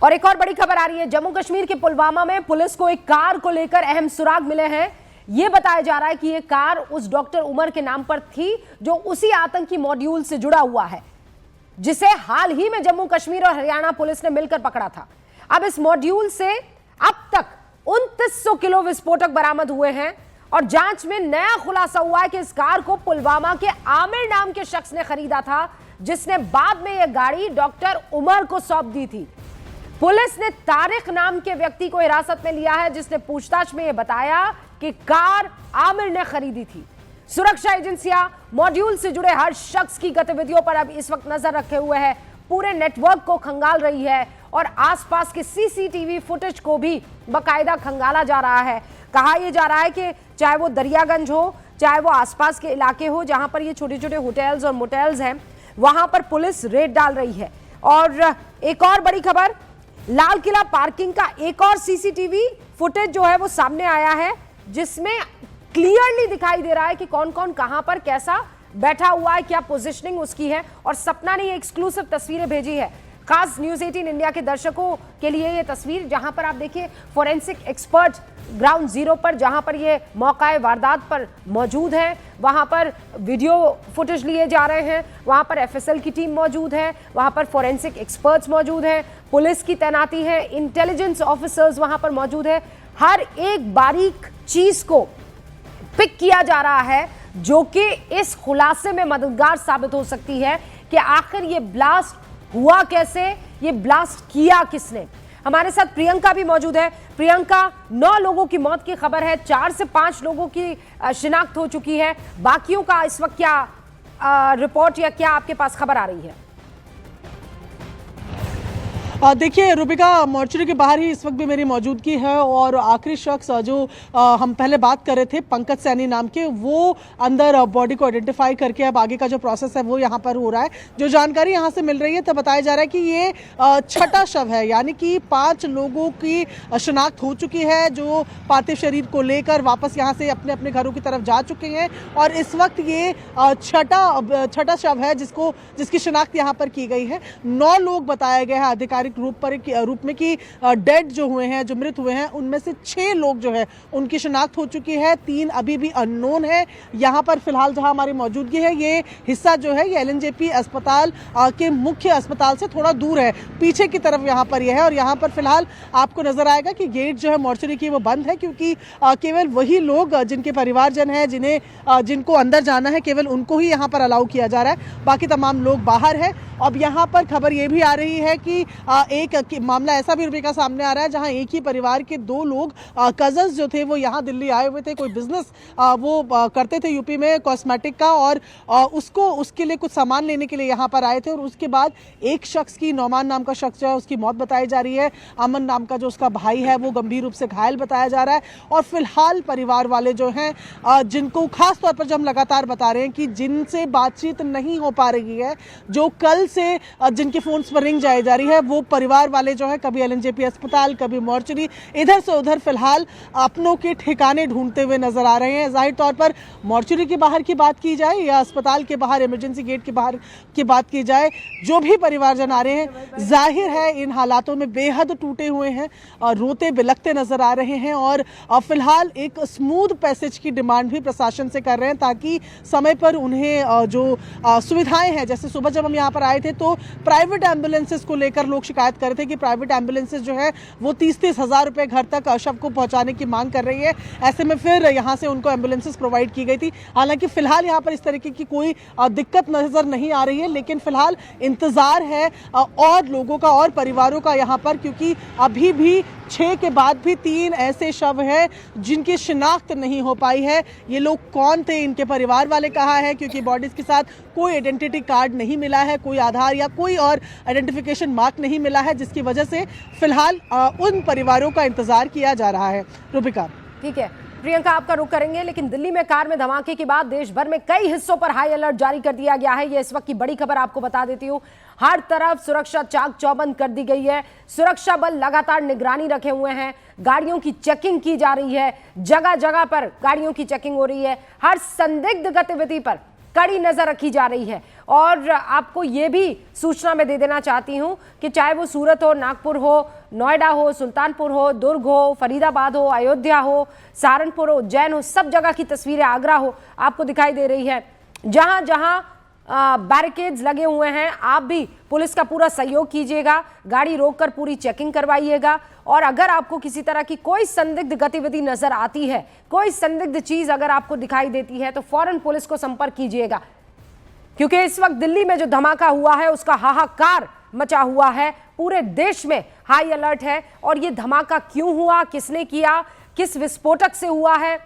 और एक और बड़ी खबर आ रही है। जम्मू कश्मीर के पुलवामा में पुलिस को एक कार को लेकर अहम सुराग मिले हैं। यह बताया जा रहा है कि यह कार उस डॉक्टर उमर के नाम पर थी जो उसी आतंकी मॉड्यूल से जुड़ा हुआ है, जिसे हाल ही में जम्मू कश्मीर और हरियाणा पुलिस ने मिलकर पकड़ा था। अब इस मॉड्यूल से अब तक 2900 किलो विस्फोटक बरामद हुए हैं और जांच में नया खुलासा हुआ है कि इस कार को पुलवामा के आमिर नाम के शख्स ने खरीदा था, जिसने बाद में यह गाड़ी डॉक्टर उमर को सौंप दी थी। पुलिस ने तारिक नाम के व्यक्ति को हिरासत में लिया है, जिसने पूछताछ में यह बताया कि कार आमिर ने खरीदी थी। सुरक्षा एजेंसियां मॉड्यूल से जुड़े हर शख्स की गतिविधियों पर अब इस वक्त नजर रखे हुए है, पूरे नेटवर्क को खंगाल रही है और आसपास के सीसीटीवी फुटेज को भी बकायदा खंगाला जा रहा है। कहा यह जा रहा है कि चाहे वो दरियागंज हो, चाहे वो आसपास के इलाके हो जहां पर ये छोटे छोटे होटल्स और मोटेल्स हैं, वहां पर पुलिस रेड डाल रही है। और एक और बड़ी खबर, लाल किला पार्किंग का एक और सीसीटीवी फुटेज जो है वो सामने आया है, जिसमें क्लियरली दिखाई दे रहा है कि कौन कौन कहां पर कैसा बैठा हुआ है, क्या पोजीशनिंग उसकी है। और सपना ने ये एक्सक्लूसिव तस्वीरें भेजी है खास न्यूज़ 18 इंडिया के दर्शकों के लिए। ये तस्वीर जहां पर आप देखिए फोरेंसिक एक्सपर्ट ग्राउंड जीरो पर, जहां पर ये मौका वारदात पर मौजूद है, वहां पर वीडियो फुटेज लिए जा रहे हैं, वहां पर एफएसएल की टीम मौजूद है, वहां पर फोरेंसिक एक्सपर्ट्स मौजूद हैं, पुलिस की तैनाती है, इंटेलिजेंस ऑफिसर्स वहां पर मौजूद है। हर एक बारीक चीज को पिक किया जा रहा है, जो कि इस खुलासे में मददगार साबित हो सकती है कि आखिर ये ब्लास्ट हुआ कैसे, ये ब्लास्ट किया किसने। हमारे साथ प्रियंका भी मौजूद है। प्रियंका, 9 लोगों की मौत की खबर है, 4 से 5 लोगों की शिनाख्त हो चुकी है। बाकियों का इस वक्त क्या रिपोर्ट या क्या आपके पास खबर आ रही है? देखिए रूबिका, मॉर्चरी के बाहर ही इस वक्त भी मेरी मौजूदगी है और आखिरी शख्स जो हम पहले बात कर रहे थे पंकज सैनी नाम के, वो अंदर बॉडी को आइडेंटिफाई करके अब आगे का जो प्रोसेस है वो यहाँ पर हो रहा है। जो जानकारी यहाँ से मिल रही है तो बताया जा रहा है कि ये छठा शव है, यानी कि 5 लोगों की शिनाख्त हो चुकी है जो पार्थिव शरीर को लेकर वापस यहाँ से अपने अपने घरों की तरफ जा चुके हैं। और इस वक्त ये छठा शव है जिसकी शिनाख्त यहाँ पर की गई है। 9 लोग बताया गया है आधिकारिक रूप में कि डेड जो हुए हैं, जो मृत हुए हैं, उनमें से 6 लोग जो है उनकी शिनाख्त हो चुकी है, 3 अभी भी अननोन है। यहाँ पर फिलहाल जहां हमारी मौजूदगी है, ये हिस्सा जो है ये एलएनजेपी अस्पताल के मुख्य अस्पताल से थोड़ा दूर है, पीछे की तरफ यहाँ पर यह है। और यहाँ पर फिलहाल आपको नजर आएगा कि गेट जो है मॉर्चरी की वो बंद है, क्योंकि केवल वही लोग जिनके परिवारजन है, जिनको अंदर जाना है, केवल उनको ही यहाँ पर अलाउ किया जा रहा है, बाकी तमाम लोग बाहर है। अब यहाँ पर खबर ये भी आ रही है कि एक मामला ऐसा भी रूबिका सामने आ रहा है जहां एक ही परिवार के 2 लोग कजन्स जो थे वो यहाँ दिल्ली आए हुए थे, कोई बिजनेस वो करते थे यूपी में कॉस्मेटिक का, और उसके लिए कुछ सामान लेने के लिए यहाँ पर आए थे। और उसके बाद एक शख्स की, नौमान नाम का शख्स जो है उसकी मौत बताई जा रही है। अमन नाम का जो उसका भाई है वो गंभीर रूप से घायल बताया जा रहा है। और फिलहाल परिवार वाले जो हैं, जिनको खास तौर पर जो हम लगातार बता रहे हैं कि जिनसे बातचीत नहीं हो पा रही है, जो कल से जिनके फोन्स पर रिंग जाई जा रही है, वो परिवार वाले जो है कभी एलएनजेपी अस्पताल, कभी मॉर्चरी, इधर से उधर फिलहाल अपनों के ठिकाने ढूंढते हुए नजर आ रहे हैं। जाहिर तौर पर मॉर्चरी के बाहर की बात की जाए या अस्पताल के बाहर इमरजेंसी गेट के बाहर की बात की जाए, जो भी परिवारजन आ रहे हैं, जाहिर है इन हालातों में बेहद टूटे हुए हैं, रोते बिलखते नजर आ रहे हैं। और फिलहाल एक स्मूथ पैसेज की डिमांड भी प्रशासन से कर रहे हैं, ताकि समय पर उन्हें जो सुविधाएं हैं, जैसे सुबह जब हम यहाँ पर आए थे तो प्राइवेट एम्बुलेंसेस को लेकर लोग शिकायत कर रहे थे कि प्राइवेट एम्बुलेंसेस जो है वो 30-30 हज़ार रुपए घर तक शव को पहुंचाने की मांग कर रही है। ऐसे में फिर यहाँ से उनको एम्बुलेंसेस प्रोवाइड की गई थी। हालांकि फिलहाल यहाँ पर इस तरीके की कोई दिक्कत नजर नहीं आ रही है, लेकिन फिलहाल इंतजार है और लोगों का और परिवारों का यहाँ पर, क्योंकि अभी भी 6 के बाद भी 3 ऐसे शव हैं जिनकी शिनाख्त नहीं हो पाई है। ये लोग कौन थे, इनके परिवार वाले कहाँ हैं, क्योंकि बॉडीज के साथ कोई आइडेंटिटी कार्ड नहीं मिला है, कोई आधार या कोई और आइडेंटिफिकेशन मार्क नहीं मिला है, जिसकी वजह से फिलहाल उन परिवारों का इंतजार किया जा रहा है। रूबिका, ठीक है प्रियंका, आपका रुख करेंगे, लेकिन दिल्ली में कार में धमाके के बाद देश भर में कई हिस्सों पर हाई अलर्ट जारी कर दिया गया है। यह इस वक्त की बड़ी खबर आपको बता देती हूं। हर तरफ सुरक्षा चाक चौबंद कर दी गई है, सुरक्षा बल लगातार निगरानी रखे हुए हैं, गाड़ियों की चेकिंग की जा रही है, जगह जगह पर गाड़ियों की चेकिंग हो रही है, हर संदिग्ध गतिविधि पर कड़ी नजर रखी जा रही है। और आपको ये भी सूचना मैं दे देना चाहती हूं कि चाहे वो सूरत हो, नागपुर हो, नोएडा हो, सुल्तानपुर हो, दुर्ग हो, फरीदाबाद हो, अयोध्या हो, सहारनपुर हो, उज्जैन हो, सब जगह की तस्वीरें, आगरा हो, आपको दिखाई दे रही है। जहां जहां बैरिकेड्स लगे हुए हैं, आप भी पुलिस का पूरा सहयोग कीजिएगा, गाड़ी रोककर पूरी चेकिंग करवाइएगा। और अगर आपको किसी तरह की कोई संदिग्ध गतिविधि नजर आती है, कोई संदिग्ध चीज अगर आपको दिखाई देती है, तो फौरन पुलिस को संपर्क कीजिएगा, क्योंकि इस वक्त दिल्ली में जो धमाका हुआ है उसका हाहाकार मचा हुआ है। पूरे देश में हाई अलर्ट है। और ये धमाका क्यों हुआ, किसने किया, किस विस्फोटक से हुआ है,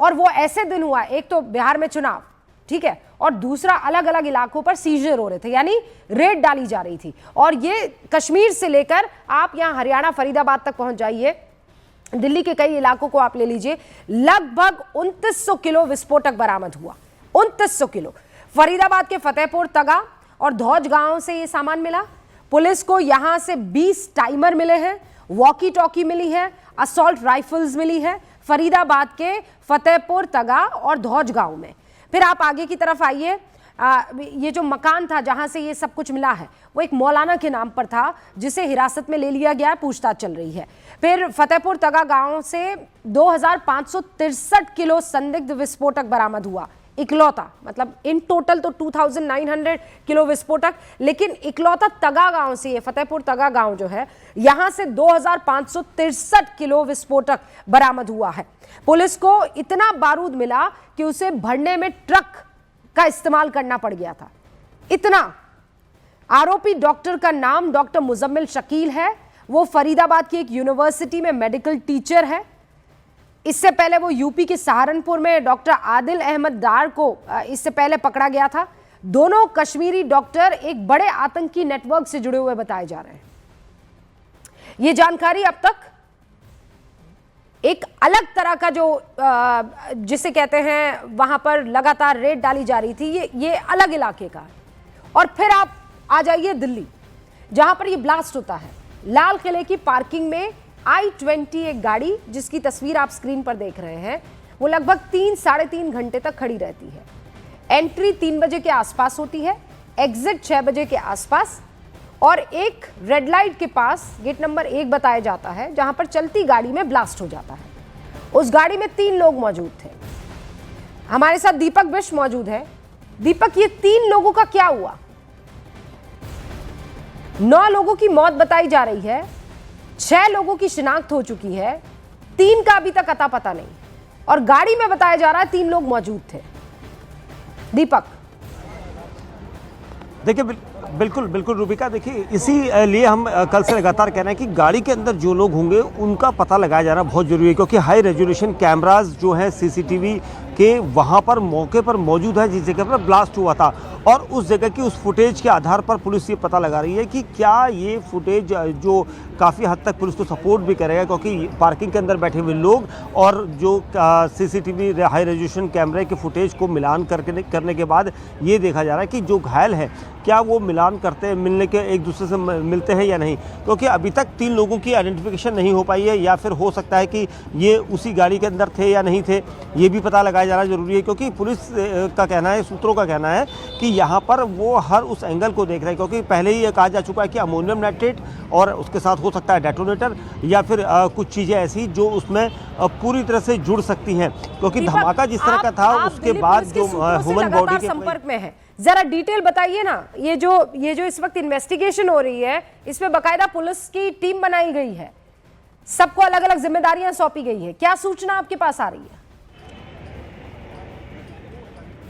और वो ऐसे दिन हुआ, एक तो बिहार में चुनाव, ठीक है, और दूसरा अलग अलग इलाकों पर सीजर हो रहे थे, यानी रेड डाली जा रही थी। और ये कश्मीर से लेकर आप यहां हरियाणा फरीदाबाद तक पहुंच जाइए, दिल्ली के कई इलाकों को आप ले लीजिए, लगभग 2900 किलो विस्फोटक बरामद हुआ। 2900 किलो। फरीदाबाद के फतेहपुर तगा और धौज गांव से ये सामान मिला। पुलिस को यहां से 20 टाइमर मिले हैं, वॉकी टॉकी मिली है, असॉल्ट राइफल्स मिली है, फरीदाबाद के फतेहपुर तगा और धौज गांव में। फिर आप आगे की तरफ आइए, ये जो मकान था जहां से ये सब कुछ मिला है वो एक मौलाना के नाम पर था, जिसे हिरासत में ले लिया गया है, पूछताछ चल रही है। फिर फतेहपुर तगा गांव से 2563 किलो संदिग्ध विस्फोटक बरामद हुआ, इकलौता, मतलब इन टोटल तो 2900 किलो विस्फोटक, लेकिन इकलौता तगा गांव से, ये फतेहपुर तगा गांव जो है, यहां से 2563 किलो विस्फोटक बरामद हुआ है। पुलिस को इतना बारूद मिला कि उसे भरने में ट्रक का इस्तेमाल करना पड़ गया था, इतना। आरोपी डॉक्टर का नाम डॉक्टर मुजम्मिल शकील है। वो फरीदाबाद की एक यूनिवर्सिटी में मेडिकल टीचर है। इससे पहले वो यूपी के सहारनपुर में डॉक्टर आदिल अहमद डार को इससे पहले पकड़ा गया था। दोनों कश्मीरी डॉक्टर एक बड़े आतंकी नेटवर्क से जुड़े हुए बताए जा रहे हैं। ये जानकारी अब तक एक अलग तरह का जो जिसे कहते हैं वहां पर लगातार रेड डाली जा रही थी, ये अलग इलाके का है। और फिर आप आ जाइए दिल्ली, जहां पर ये ब्लास्ट होता है। लाल किले की पार्किंग में I-20 एक गाड़ी, जिसकी तस्वीर आप स्क्रीन पर देख रहे हैं, वो लगभग 3-3.5 घंटे तक खड़ी रहती है। एंट्री 3 बजे के आसपास होती है, एग्जिट 6 बजे के आसपास, और एक रेड लाइट के पास गेट नंबर 1 बताया जाता है, जहां पर चलती गाड़ी में ब्लास्ट हो जाता है। उस गाड़ी में 3 लोग मौजूद थे। हमारे साथ दीपक बिष्ट मौजूद है। दीपक, ये 3 लोगों का क्या हुआ? 9 लोगों की मौत बताई जा रही है, 6 लोगों की शिनाख्त हो चुकी है, 3 का अभी तक अता पता नहीं, और गाड़ी में बताया जा रहा है 3 लोग मौजूद थे। दीपक, देखिए बिल्कुल बिल्कुल रूबिका, देखिए इसी लिए हम कल से लगातार कह रहे हैं कि गाड़ी के अंदर जो लोग होंगे उनका पता लगाया जाना बहुत जरूरी है, क्योंकि हाई रेजोल्यूशन कैमरास जो हैं सीसीटीवी के वहाँ पर मौके पर मौजूद है जिस जगह पर ब्लास्ट हुआ था, और उस जगह की उस फुटेज के आधार पर पुलिस ये पता लगा रही है कि क्या ये फुटेज जो काफ़ी हद तक पुलिस को सपोर्ट भी करेगा, क्योंकि पार्किंग के अंदर बैठे हुए लोग और जो सीसीटीवी हाई रेजोल्यूशन कैमरे के फुटेज को मिलान करने के बाद ये देखा जा रहा है कि जो घायल है क्या वो मिलान करते हैं, मिलने के एक दूसरे से मिलते हैं या नहीं, क्योंकि अभी तक 3 लोगों की आइडेंटिफिकेशन नहीं हो पाई है, या फिर हो सकता है कि ये उसी गाड़ी के अंदर थे या नहीं थे, ये भी पता लगाया जाना जरूरी है। क्योंकि पुलिस का कहना है, सूत्रों का कहना है कि यहाँ पर वो हर उस एंगल को देख रहे हैं, क्योंकि पहले ही ये कहा जा चुका है कि अमोनियम नाइट्रेट और उसके साथ हो सकता है डेटोनेटर या फिर कुछ चीज़ें ऐसी जो उसमें पूरी तरह से जुड़ सकती हैं, क्योंकि धमाका जिस तरह का था उसके बाद जो ह्यूमन बॉडी के संपर्क में है, जरा डिटेल बताइए ना। ये जो इस वक्त इन्वेस्टिगेशन हो रही है, इसमें बकायदा पुलिस की टीम बनाई गई है, सबको अलग अलग जिम्मेदारियां सौंपी गई है, क्या सूचना आपके पास आ रही है?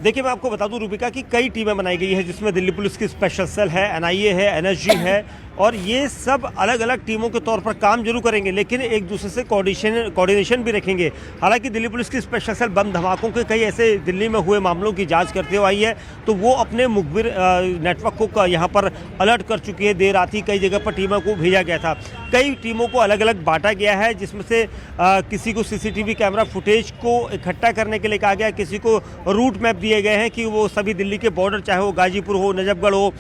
देखिए मैं आपको बता दूं रूबिका कि कई टीमें बनाई गई है, जिसमें दिल्ली पुलिस की स्पेशल सेल है, NIA है, NSG है, और ये सब अलग अलग टीमों के तौर पर काम जरूर करेंगे, लेकिन एक दूसरे से कोऑर्डिनेशन भी रखेंगे। हालांकि दिल्ली पुलिस की स्पेशल सेल बम धमाकों के कई ऐसे दिल्ली में हुए मामलों की जांच करते हुए आई है, तो वो अपने मुखबिर नेटवर्क को यहाँ पर अलर्ट कर चुकी है। देर रात ही कई जगह पर टीमों को भेजा गया था, कई टीमों को अलग अलग बांटा गया है, जिसमें से किसी को CCTV कैमरा फुटेज को इकट्ठा करने के लिए कहा गया, किसी को रूट मैप दिए गए हैं कि वो सभी दिल्ली के बॉर्डर, चाहे वो गाजीपुर हो, नजफगढ़ हो,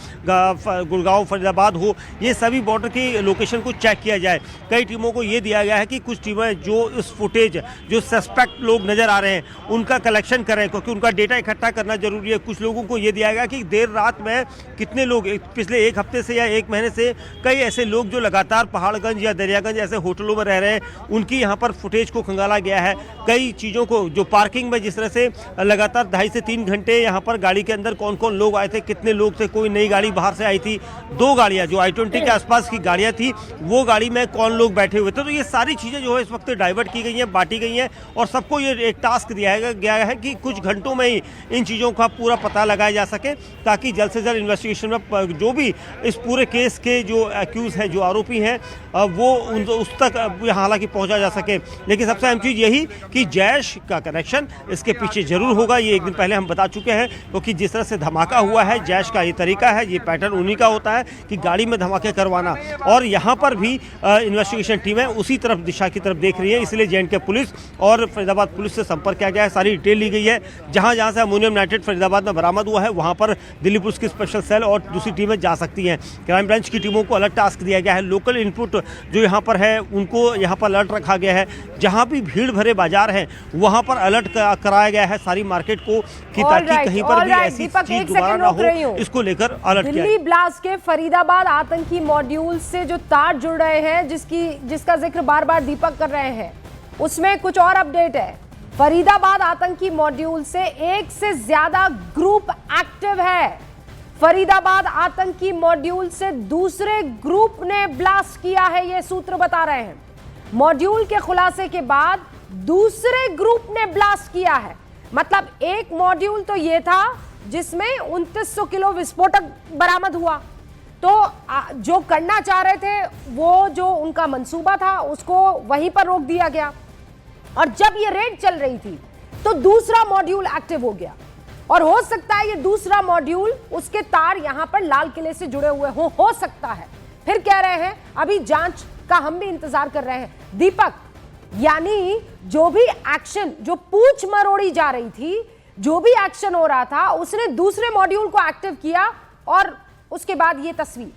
गुड़गांव, फरीदाबाद हो, ये सभी बॉर्डर की लोकेशन को चेक किया जाए। कई टीमों को ये दिया गया है कि कुछ टीमें जो इस फुटेज, जो सस्पेक्ट लोग नज़र आ रहे हैं, उनका कलेक्शन करें, क्योंकि उनका डेटा इकट्ठा करना जरूरी है। कुछ लोगों को ये दिया गया कि देर रात में कितने लोग, पिछले एक हफ्ते से या एक महीने से कई ऐसे लोग जो लगातार पहाड़गंज या दरियागंज ऐसे होटलों में रह रहे हैं, उनकी यहाँ पर फुटेज को खंगाला गया है। कई चीज़ों को, जो पार्किंग में जिस तरह से लगातार 2.5 से 3 घंटे यहाँ पर गाड़ी के अंदर कौन कौन लोग आए थे, कितने लोग थे, कोई नई गाड़ी बाहर से आई थी, 2 गाड़ियाँ जो I-20 के आसपास की गाड़ियाँ थी, वो गाड़ी में कौन लोग बैठे हुए थे। तो ये सारी चीज़ें जो है इस वक्त डाइवर्ट की गई हैं, बांटी गई हैं, और सबको ये एक टास्क दिया गया है कि कुछ घंटों में ही इन चीज़ों का पूरा पता लगाया जा सके, ताकि जल्द से जल्द इन्वेस्टिगेशन में जो भी इस पूरे केस के जो एक्यूज हैं, जो आरोपी हैं, वो उस तक हालांकि पहुंचा जा सके। लेकिन सबसे अहम चीज़ यही कि जैश का कनेक्शन इसके पीछे जरूर होगा। ये एक दिन पहले हम बता चुके हैं, क्योंकि जिस तरह से धमाका हुआ है, जैश का ये तरीका है, ये पैटर्न उन्हीं का होता है कि गाड़ी में धमाके करवाना। और यहाँ पर भी इन्वेस्टिगेशन टीमें उसी तरफ, दिशा की तरफ देख रही है। इसलिए J&K पुलिस और फरीदाबाद पुलिस से संपर्क किया गया है, सारी डिटेल ली गई है। जहाँ जहाँ से अमोनियम नाइट्रेट फरीदाबाद में बरामद हुआ है, वहाँ पर दिल्ली पुलिस की स्पेशल सेल और दूसरी टीमें जा सकती हैं। क्राइम ब्रांच की टीमों को अलग टास्क दिया गया है। लोकल इनपुट जो यहाँ पर है, उनको यहाँ पर अलर्ट रखा गया है। जहाँ भी भीड़ भरे बाजार हैं, वहाँ पर अलर्ट कराया गया है सारी मार्केट को, कि ताकि कहीं पर भी ऐसी चीज दोबारा ना हो, इसको लेकर अलर्ट किया। दिल्ली ब्लास्ट के फरीदाबाद आतंकी मॉड्यूल से जो तार जुड़ रहे हैं, जिसका जिक्र बार बार दीपक कर रहे हैं, उसमें कुछ और अपडेट है। फरीदाबाद आतंकी मॉड्यूल से 1 से ज्यादा ग्रुप एक्टिव है। फरीदाबाद आतंकी मॉड्यूल से दूसरे ग्रुप ने ब्लास्ट किया है, ये सूत्र बता रहे हैं। मॉड्यूल के खुलासे के बाद दूसरे ग्रुप ने ब्लास्ट किया है। मतलब एक मॉड्यूल तो ये था जिसमें 2900 किलो विस्फोटक बरामद हुआ, तो जो करना चाह रहे थे, वो जो उनका मंसूबा था, उसको वहीं पर रोक दिया गया। और जब ये रेड चल रही थी तो दूसरा मॉड्यूल एक्टिव हो गया, और हो सकता है ये दूसरा मॉड्यूल, उसके तार यहां पर लाल किले से जुड़े हुए हो सकता है। फिर कह रहे हैं अभी जांच का हम भी इंतजार कर रहे हैं। दीपक, यानी जो भी एक्शन, जो पूछ मरोड़ी जा रही थी, जो भी एक्शन हो रहा था, उसने दूसरे मॉड्यूल को एक्टिव किया, और उसके बाद ये तस्वीर।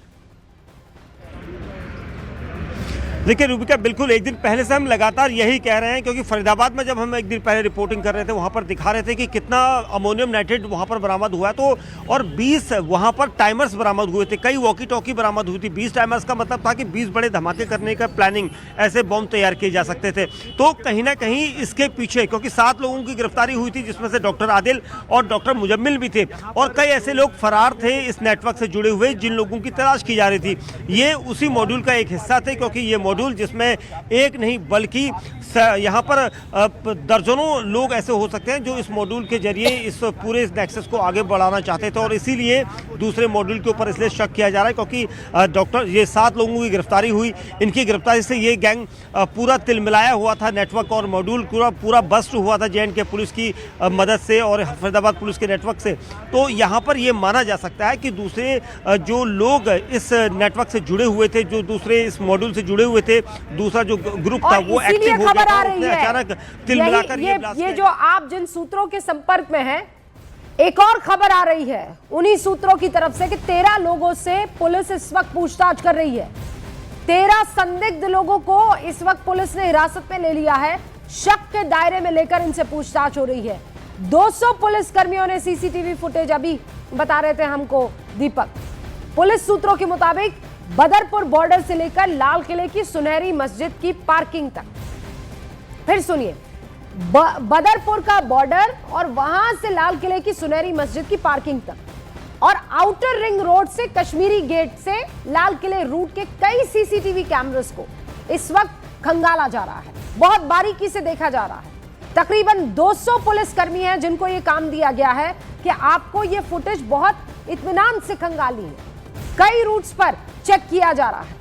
देखिए रूबिका, बिल्कुल एक दिन पहले से हम लगातार यही कह रहे हैं, क्योंकि फरीदाबाद में जब हम एक दिन पहले रिपोर्टिंग कर रहे थे, वहाँ पर दिखा रहे थे कि कितना अमोनियम नाइट्रेट वहाँ पर बरामद हुआ है। तो और 20 वहाँ पर टाइमर्स बरामद हुए थे, कई वॉकी टॉकी बरामद हुई थी। 20 टाइमर्स का मतलब था कि 20 बड़े धमाके करने का प्लानिंग, ऐसे बॉम्ब तैयार किए जा सकते थे। तो कहीं ना कहीं इसके पीछे, क्योंकि 7 लोगों की गिरफ्तारी हुई थी, जिसमें से डॉक्टर आदिल और डॉक्टर मुजम्मिल भी थे, और कई ऐसे लोग फरार थे इस नेटवर्क से जुड़े हुए, जिन लोगों की तलाश की जा रही थी। ये उसी मॉड्यूल का एक हिस्सा थे, क्योंकि ये मॉड्यूल, जिसमें एक नहीं बल्कि यहाँ पर दर्जनों लोग ऐसे हो सकते हैं जो इस मॉड्यूल के जरिए इस पूरे नेक्सस को आगे बढ़ाना चाहते थे, और इसीलिए दूसरे मॉड्यूल के ऊपर इसलिए शक किया जा रहा है, क्योंकि ये 7 लोगों की गिरफ्तारी हुई। इनकी गिरफ्तारी से ये गैंग पूरा तिलमिलाया हुआ था, नेटवर्क और मॉड्यूल पूरा बस्ट हुआ था J&K पुलिस की मदद से और फरीदाबाद पुलिस के नेटवर्क से। तो यहाँ पर ये माना जा सकता है कि दूसरे जो लोग इस नेटवर्क से जुड़े हुए थे, जो दूसरे इस मॉड्यूल से जुड़े हुए थे, दूसरा जो ग्रुप था वो एक्टिव हो गया था, उसने अचानक तिल मिलाकर ये जो आप जिन सूत्रों के संपर्क में हैं, एक और खबर आ रही है उन्हीं सूत्रों की तरफ से कि 13 लोगों से पुलिस इस वक्त पूछताछ कर रही है। 13 संदिग्ध लोगों को इस वक्त पुलिस ने हिरासत में ले लिया है। शक के दायरे में लेकर इनसे पूछताछ हो रही है। 200 पुलिस कर्मियों ने सीसीटीवी फुटेज, अभी बता रहे थे हमको दीपक, पुलिस सूत्रों के मुताबिक बदरपुर बॉर्डर से लेकर लाल किले की सुनहरी मस्जिद की पार्किंग तक। फिर सुनिए, बदरपुर का बॉर्डर और वहां से लाल किले की सुनहरी मस्जिद की पार्किंग तक, और आउटर रिंग रोड से कश्मीरी गेट से लाल किले रूट के कई सीसीटीवी कैमरास को इस वक्त खंगाला जा रहा है, बहुत बारीकी से देखा जा रहा है। तकरीबन 200 पुलिस कर्मी हैं जिनको यह काम दिया गया है कि आपको यह फुटेज बहुत इत्मीनान से खंगाली है। कई रूट्स पर चेक किया जा रहा है।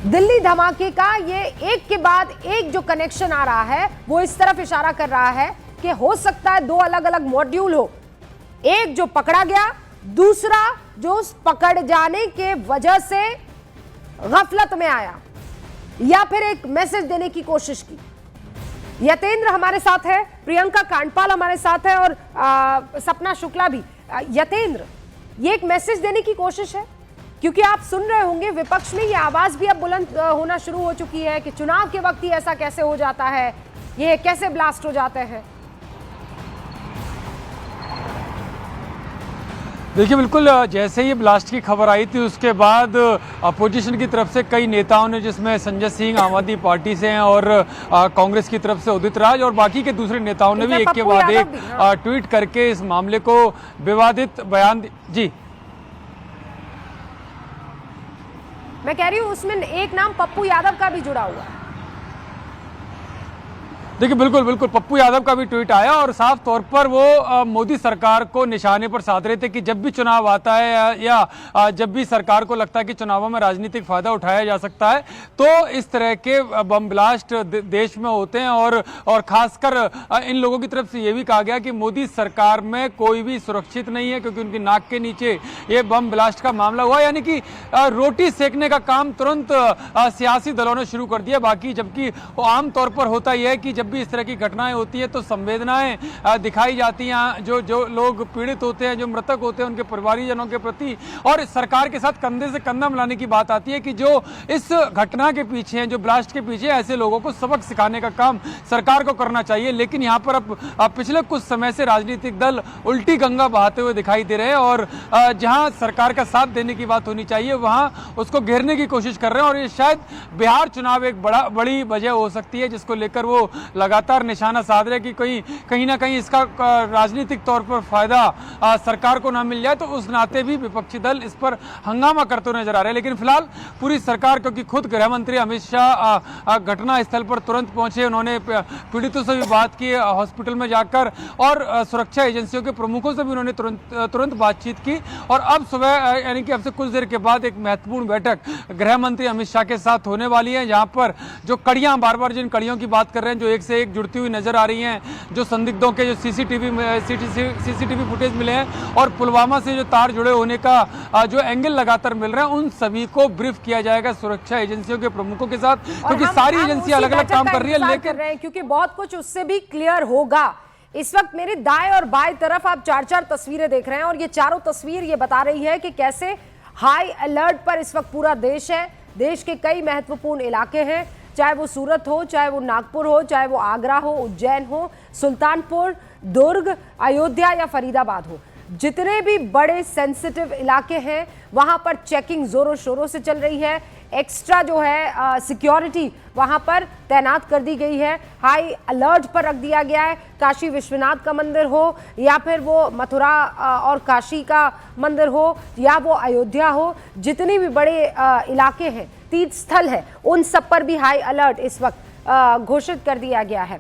दिल्ली धमाके का ये एक के बाद एक जो कनेक्शन आ रहा है, वो इस तरफ इशारा कर रहा है कि हो सकता है 2 अलग अलग मॉड्यूल हो, एक जो पकड़ा गया, दूसरा जो उस पकड़ जाने के वजह से गफलत में आया या फिर एक मैसेज देने की कोशिश की। यतेंद्र हमारे साथ है, प्रियंका कांडपाल हमारे साथ है और सपना शुक्ला भी। यतेंद्र, ये एक मैसेज देने की कोशिश है, क्योंकि आप सुन रहे होंगे विपक्ष में ये आवाज भी अब बुलंद होना शुरू हो चुकी है कि चुनाव के वक्त ही ऐसा कैसे हो जाता है, ये कैसे ब्लास्ट हो जाते हैं। देखिए, बिल्कुल जैसे ही ब्लास्ट की खबर आई थी उसके बाद अपोजिशन की तरफ से कई नेताओं ने, जिसमें संजय सिंह आम आदमी पार्टी से हैं और कांग्रेस की तरफ से उदित राज और बाकी के दूसरे नेताओं ने भी एक के बाद एक ट्वीट करके इस मामले को विवादित बयान जी। मैं कह रही हूं उसमें एक नाम पप्पू यादव का भी जुड़ा हुआ है। देखिए, बिल्कुल पप्पू यादव का भी ट्वीट आया और साफ तौर पर वो मोदी सरकार को निशाने पर साध रहे थे कि जब भी चुनाव आता है या जब भी सरकार को लगता है कि चुनावों में राजनीतिक फायदा उठाया जा सकता है तो इस तरह के बम ब्लास्ट देश में होते हैं और खासकर इन लोगों की तरफ से ये भी कहा गया कि मोदी सरकार में कोई भी सुरक्षित नहीं है, क्योंकि उनकी नाक के नीचे ये बम ब्लास्ट का मामला हुआ। यानी कि रोटी सेकने का काम तुरंत सियासी दलों ने शुरू कर दिया। बाकी जबकि आमतौर पर होता यह है कि जब भी इस तरह की घटनाएं होती है तो संवेदनाएं दिखाई जाती हैं जो लोग पीड़ित होते हैं, जो मृतक होते हैं, उनके परिवारजनों के प्रति, और सरकार के साथ कंधे से कंधा मिलाने की बात आती है कि जो इस घटना के पीछे हैं, जो ब्लास्ट के पीछे, ऐसे लोगों को सबक सिखाने का काम सरकार को करना चाहिए। लेकिन यहाँ पर अब पिछले कुछ समय से राजनीतिक दल उल्टी गंगा बहाते हुए दिखाई दे रहे हैं और जहां सरकार का साथ देने की बात होनी चाहिए वहां उसको घेरने की कोशिश कर रहे हैं। और ये शायद बिहार चुनाव एक बड़ी वजह हो सकती है जिसको लेकर वो लगातार निशाना साध रहे कि कहीं ना कहीं इसका राजनीतिक तौर पर फायदा सरकार को ना मिल जाए, तो उस नाते भी विपक्षी दल इस पर हंगामा करते नजर आ रहे हैं। लेकिन फिलहाल पूरी सरकार, क्योंकि खुद गृह मंत्री अमित शाह घटना स्थल पर तुरंत पहुंचे, उन्होंने पीड़ितों से भी बात की हॉस्पिटल में जाकर और सुरक्षा एजेंसियों के प्रमुखों से भी उन्होंने तुरंत बातचीत की। और अब सुबह यानी कि अब से कुछ देर के बाद एक महत्वपूर्ण बैठक गृह मंत्री अमित शाह के साथ होने वाली है, जहां पर जो कड़ियां, बार बार जिन कड़ियों की बात कर रहे हैं, जो एक से एक जुड़ती हुई नजर आ रही हैं, जो संदिग्धों के जो सीसीटीवी फुटेज मिले हैं और पुलवामा से जो तार जुड़े होने का जो एंगल लगातार मिल रहे हैं, उन सभी को ब्रीफ किया जाएगा सुरक्षा एजेंसियों के प्रमुखों के साथ, क्योंकि सारी एजेंसियां अलग अलग काम कर रही है। लेकिन क्योंकि बहुत कुछ उससे भी क्लियर होगा। इस वक्त मेरे दाएं और बाएं तरफ आप चार तस्वीरें देख रहे हैं और ये चारों तस्वीर ये बता रही है कि कैसे हाई अलर्ट पर इस वक्त पूरा देश है। देश के कई महत्वपूर्ण इलाके हैं, चाहे वो सूरत हो, चाहे वो नागपुर हो, चाहे वो आगरा हो, उज्जैन हो, सुल्तानपुर, दुर्ग, अयोध्या या फरीदाबाद हो, जितने भी बड़े सेंसिटिव इलाके हैं वहां पर चेकिंग जोरों शोरों से चल रही है। एक्स्ट्रा जो है सिक्योरिटी वहां पर तैनात कर दी गई है, हाई अलर्ट पर रख दिया गया है। काशी विश्वनाथ का मंदिर हो या फिर वो मथुरा और काशी का मंदिर हो या वो अयोध्या हो, जितनी भी बड़े इलाके हैं, तीर्थ स्थल है, उन सब पर भी हाई अलर्ट इस वक्त घोषित कर दिया गया है।